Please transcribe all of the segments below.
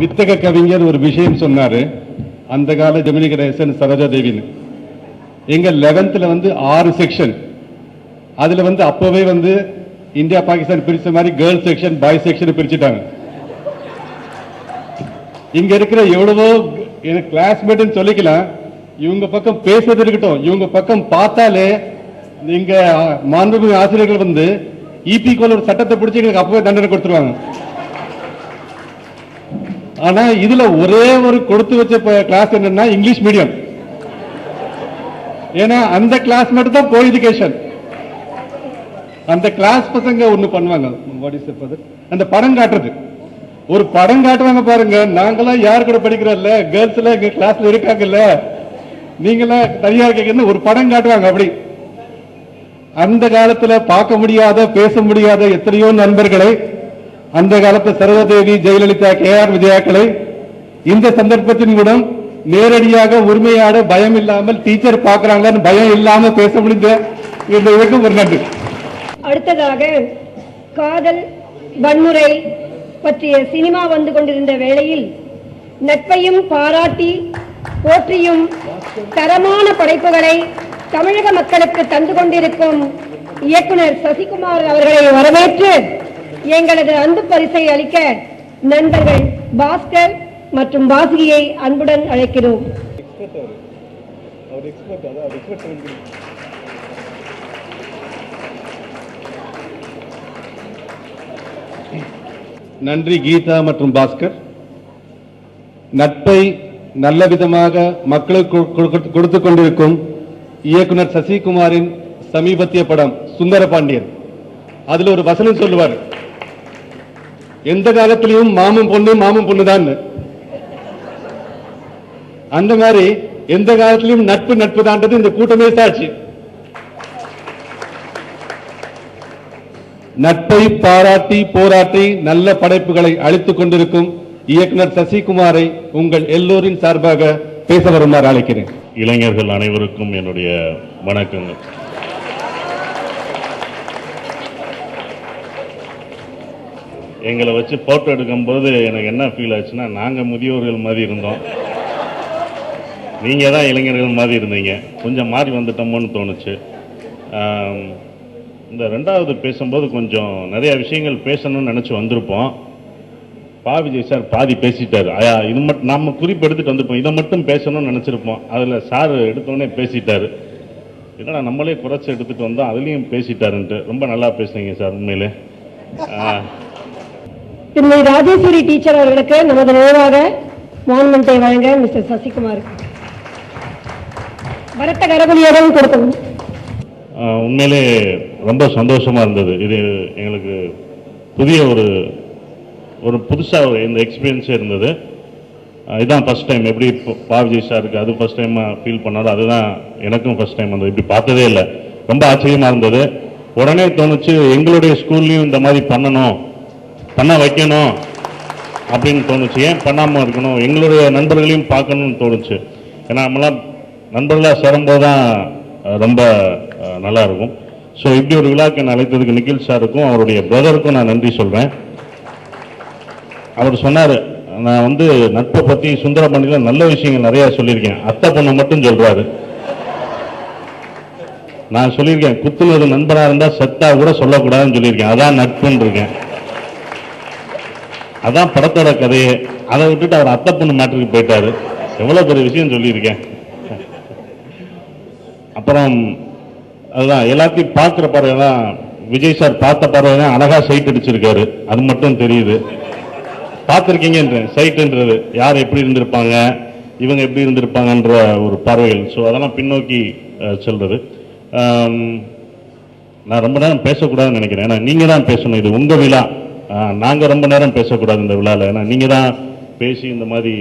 வித்தக கவிஞர் ஒரு விஷயம் சொன்னாரு. அந்த கால ஜெமினி கணேசன், சரோஜா தேவின்னு. எங்க 11th வந்து 6 செக்ஷன். அதுல வந்து அப்பவே வந்து இந்தியா பாகிஸ்தான் பிரிச்ச மாதிரி கேர்ள்ஸ் செக்ஷன், பாய்ஸ் செக்ஷன் பிரிச்சுட்டாங்க. இங்க இருக்கிற எவ்வளவோ எனக்கு கிளாஸ்மேட்னு சொல்லிக்கலாம். இவங்க பக்கம் பேசுறது இருக்கட்டும், இவங்க பக்கம் பார்த்தாலே இங்க மாண்புமிகு ஆசிரியர்கள் வந்து இபி கோல் ஒரு சட்டத்தை பிடிச்சி எங்களுக்கு அப்பவே தண்டனை கொடுத்துருவாங்க. ஆனா இதுல ஒரே ஒரு கொடுத்து வச்ச கிளாஸ் என்னன்னா இங்கிலீஷ் மீடியம். ஏன்னா அந்த கிளாஸ் மட்டும் தான் கோ எஜுகேஷன். அந்த கிளாஸ் பசங்க ஒண்ணு பண்ணுவாங்க, அந்த படம் காட்டுறது. ஒரு படம் காட்டுவாங்க பாருங்க. நாங்களாம் யார் கூட படிக்கிறோம்ல, கேர்ள்ஸ் எல்லாம் எங்க கிளாஸ்ல இருக்காங்கல்ல, நீங்களாம் தனியா இருக்கீங்கன்னு ஒரு படம் காட்டுவாங்க. அப்படி அந்த காலத்துல பார்க்க முடியாத, பேச முடியாத எத்தனையோ நண்பர்களை, அந்த காலத்து சரோஜாதேவி, ஜெயலலிதா, KR விஜயாக்களை இந்த சந்தர்ப்பத்தின் மூலம் நேரடியாக உரிமையாட பயம் இல்லாமல் டீச்சர் பார்க்கறாங்கன்னு பயம் இல்லாம பேச முடிந்த இந்த ஒரு நன்றி. அடுத்ததாக காதல், வன்முறை பற்றிய சினிமா வந்து கொண்டிருந்த வேளையில் நட்பையும் பாராட்டி போற்றியும் தரமான படைப்புகளை தமிழக மக்களுக்கு தந்து கொண்டிருக்கும் இயக்குனர் சசிகுமார் அவர்களை வரவேற்று எங்களது அன்பு பரிசை அளிக்க நண்பர்கள் பாஸ்கர் மற்றும் வாசுகியை அன்புடன் அழைக்கிறோம். நன்றி கீதா மற்றும் பாஸ்கர். நட்பை நல்ல விதமாக மக்களுக்கு கொடுத்து கொண்டிருக்கும் இயக்குனர் சசிகுமாரின் சமீபத்திய படம் சுந்தர பாண்டியன். அதுல ஒரு வசனம் சொல்லுவார், எந்த காலத்திலையும் மாமன் பொண்ணு தான். அந்த மாதிரி எந்த காலத்திலையும் நட்பு தான்றது இந்த கூட்டமே சாட்சி. நட்பை பாராட்டி போராட்டி நல்ல படைப்புகளை அளித்துக் கொண்டிருக்கும் இயக்குனர் சசிகுமாரை உங்கள் எல்லோரின் சார்பாக பேச வருமாறு அழைக்கிறேன். இளைஞர்கள் அனைவருக்கும் என்னுடைய வணக்கங்கள். எங்களை வச்சு போட்டோ எடுக்கும்போது எனக்கு என்ன ஃபீல் ஆச்சுன்னா, நாங்கள் முதியோர்கள் மாதிரி இருந்தோம், நீங்கள் தான் இளைஞர்கள் மாதிரி இருந்தீங்க. கொஞ்சம் மாறி வந்துட்டோமோன்னு தோணுச்சு. இந்த ரெண்டாவது பேசும்போது கொஞ்சம் நிறைய விஷயங்கள் பேசணும்னு நினச்சி வந்திருப்போம். விஜய் சார் பாதி பேசிட்டார். இது மட்டும் நம்ம குறிப்பு எடுத்துகிட்டு வந்திருப்போம், இதை மட்டும் பேசணும்னு நினச்சிருப்போம். அதில் சார் எடுத்தோடனே பேசிட்டார். இல்லைனா நம்மளே குறைச்சி எடுத்துகிட்டு வந்தோம், அதுலேயும் பேசிட்டாருன்ட்டு. ரொம்ப நல்லா பேசுனீங்க சார், உண்மையிலே. திருமதி ராஜேஸ்வரி டீச்சர் அவர்களுக்கு நமது நினைவாக மான்மெண்டை வழங்க மிஸ்டர் சசிகுமார் பரத்த கரகுலியுடன் கொடுத்தோம். உண்மையிலே ரொம்ப சந்தோஷமாக இருந்தது. இது எங்களுக்கு புதிய ஒரு புதுசாக இந்த எக்ஸ்பீரியன்ஸே இருந்தது. இதுதான் ஃபஸ்ட் டைம். எப்படி விஜய் சாருக்கு அது ஃபஸ்ட் டைமாக ஃபீல் பண்ணாலும் அதுதான் எனக்கும் ஃபஸ்ட் டைம் வந்தது. இப்படி பார்த்ததே இல்லை. ரொம்ப ஆச்சரியமாக இருந்தது. உடனே தோணுச்சு, எங்களுடைய ஸ்கூல்லையும் இந்த மாதிரி பண்ண வைக்கணும் அப்படின்னு தோணுச்சு. ஏன் பண்ணாமல் இருக்கணும், எங்களுடைய நண்பர்களையும் பார்க்கணும்னு தோணுச்சு. ஏன்னா நம்மளாம் நண்பர்களாக சேரும்போது தான் ரொம்ப நல்லா இருக்கும். ஸோ இப்படி ஒரு விழாக்கு நான் அழைத்ததுக்கு நிகில் சாருக்கும் அவருடைய பிரதருக்கும் நான் நன்றி சொல்கிறேன். அவர் சொன்னார், நான் வந்து நட்பை பற்றி சுந்தரபாண்டியில் நல்ல விஷயங்கள் நிறையா சொல்லியிருக்கேன், அத்தை பொண்ணை மட்டும் சொல்கிறாரு. நான் சொல்லியிருக்கேன், குத்துனது நண்பராக இருந்தால் செத்தா கூட சொல்லக்கூடாதுன்னு சொல்லியிருக்கேன். அதான் நட்புன்னு இருக்கேன். அதான் படத்தோட கதையே. அதை விட்டுட்டு அவர் அத்தை பொண்ணு மேட்டருக்கு போயிட்டாரு. எவ்வளோ பெரிய விஷயம் சொல்லியிருக்கேன். அப்புறம் அதுதான் எல்லாத்தையும் பார்க்குற பறவை தான் விஜய் சார் பார்த்த பறவை தான் அழகாக சைட் அடிச்சிருக்காரு. அது மட்டும் தெரியுது. பார்த்துருக்கீங்கன்றேன், சைட்டுன்றது யார் எப்படி இருந்திருப்பாங்க, இவங்க எப்படி இருந்திருப்பாங்கன்ற ஒரு பார்வைகள். ஸோ அதெல்லாம் பின்னோக்கி செல்றது. நான் ரொம்ப நேரம் பேசக்கூடாதுன்னு நினைக்கிறேன். ஏன்னா நீங்கள் தான் பேசணும், இது உங்கள் விழா. நாங்கள் ரொம்ப நேரம் பேசக்கூடாது இந்த விழாவில். ஏன்னா நீங்கள் தான் பேசி இந்த மாதிரி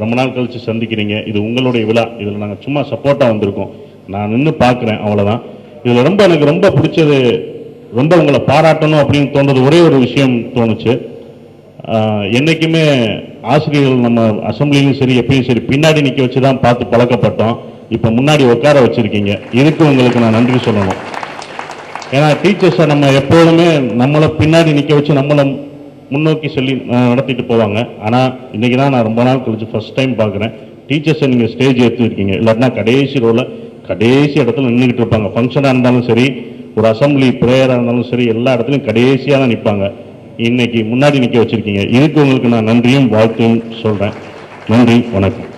ரொம்ப நாள் கழித்து சந்திக்கிறீங்க. இது உங்களுடைய விழா. இதில் நாங்கள் சும்மா சப்போர்ட்டாக வந்திருக்கோம். நான் நின்று பார்க்குறேன், அவ்வளோதான். இதில் எனக்கு ரொம்ப பிடிச்சது, ரொம்ப உங்களை பாராட்டணும் அப்படின்னு தோன்றது ஒரே ஒரு விஷயம் தோணுச்சு. என்றைக்குமே ஆசிரியர்கள் நம்ம அசம்பிளிலும் சரி எப்பயும் சரி பின்னாடி நிற்க வச்சு தான் பார்த்து பழக்கப்பட்டோம். இப்போ முன்னாடி உட்கார வச்சுருக்கீங்க. இதுக்கு உங்களுக்கு நான் நன்றி சொல்லணும். ஏன்னா டீச்சர்ஸை நம்ம எப்போதுமே நம்மளை பின்னாடி நிற்க வச்சு நம்மளை முன்னோக்கி சொல்லி நடத்திட்டு போவாங்க. ஆனால் இன்னைக்கு தான் நான் ரொம்ப நாள் கழிச்சு ஃபர்ஸ்ட் டைம் பார்க்குறேன் டீச்சர்ஸை நீங்கள் ஸ்டேஜ் ஏற்றிருக்கீங்க. இல்லாட்டினா கடைசி ரோல கடைசி இடத்துல நின்றுக்கிட்டு இருப்பாங்க. ஃபங்க்ஷனாக இருந்தாலும் சரி, ஒரு அசம்பிளி ப்ரேயராக இருந்தாலும் சரி, எல்லா இடத்துலையும் கடைசியாக தான் நிற்பாங்க. இன்னைக்கு முன்னாடி நிற்க வச்சிருக்கீங்க. இதுக்கு உங்களுக்கு நான் நன்றியும் வாழ்த்தையும் சொல்கிறேன். நன்றி, வணக்கம்.